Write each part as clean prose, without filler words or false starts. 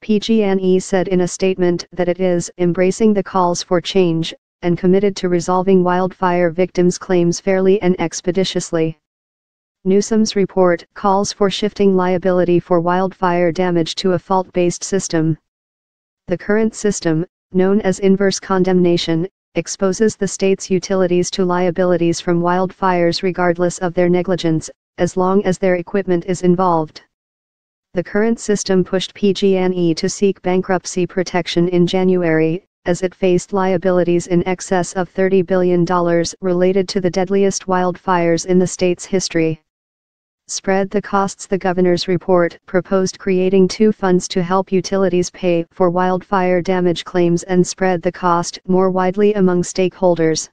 PG&E said in a statement that it is embracing the calls for change and committed to resolving wildfire victims' claims fairly and expeditiously. Newsom's report calls for shifting liability for wildfire damage to a fault-based system. The current system, known as inverse condemnation, exposes the state's utilities to liabilities from wildfires regardless of their negligence, as long as their equipment is involved. The current system pushed PG&E to seek bankruptcy protection in January, as it faced liabilities in excess of $30 billion related to the deadliest wildfires in the state's history. Spread the costs. The governor's report proposed creating two funds to help utilities pay for wildfire damage claims and spread the cost more widely among stakeholders.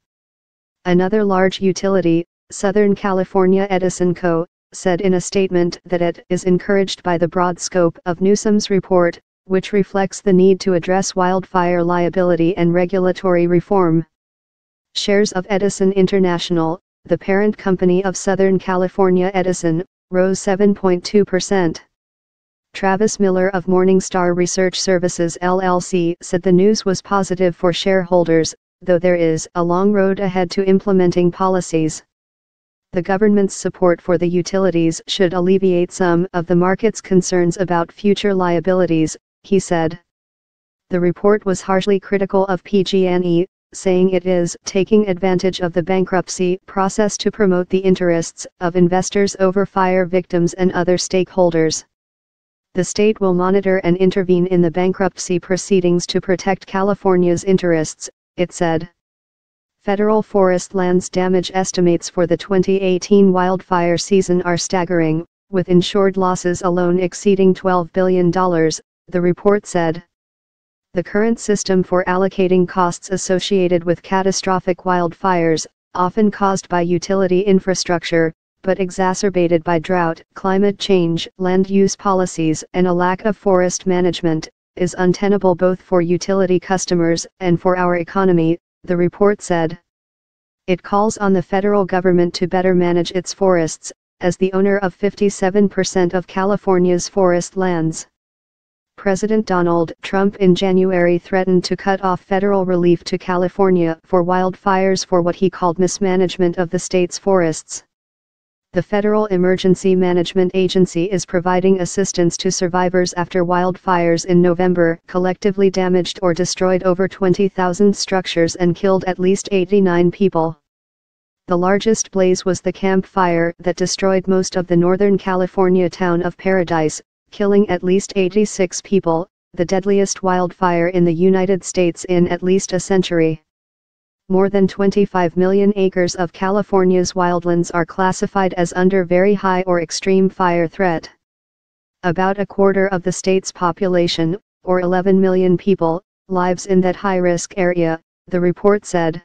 Another large utility, Southern California Edison Co., said in a statement that it is encouraged by the broad scope of Newsom's report, which reflects the need to address wildfire liability and regulatory reform. Shares of Edison International, the parent company of Southern California Edison, rose 7.2%. Travis Miller of Morningstar Research Services LLC said the news was positive for shareholders, though there is a long road ahead to implementing policies. The government's support for the utilities should alleviate some of the market's concerns about future liabilities, he said. The report was harshly critical of PG&E, saying it is taking advantage of the bankruptcy process to promote the interests of investors over fire victims and other stakeholders. The state will monitor and intervene in the bankruptcy proceedings to protect California's interests, it said. Federal forest lands damage estimates for the 2018 wildfire season are staggering, with insured losses alone exceeding $12 billion, the report said. The current system for allocating costs associated with catastrophic wildfires, often caused by utility infrastructure, but exacerbated by drought, climate change, land use policies, and a lack of forest management, is untenable both for utility customers and for our economy, the report said. It calls on the federal government to better manage its forests, as the owner of 57% of California's forest lands. President Donald Trump in January threatened to cut off federal relief to California for wildfires for what he called mismanagement of the state's forests. The Federal Emergency Management Agency is providing assistance to survivors after wildfires in November collectively damaged or destroyed over 20,000 structures and killed at least 89 people. The largest blaze was the Camp Fire that destroyed most of the Northern California town of Paradise, killing at least 86 people, the deadliest wildfire in the United States in at least a century. More than 25 million acres of California's wildlands are classified as under very high or extreme fire threat. About a quarter of the state's population, or 11 million people, lives in that high-risk area, the report said.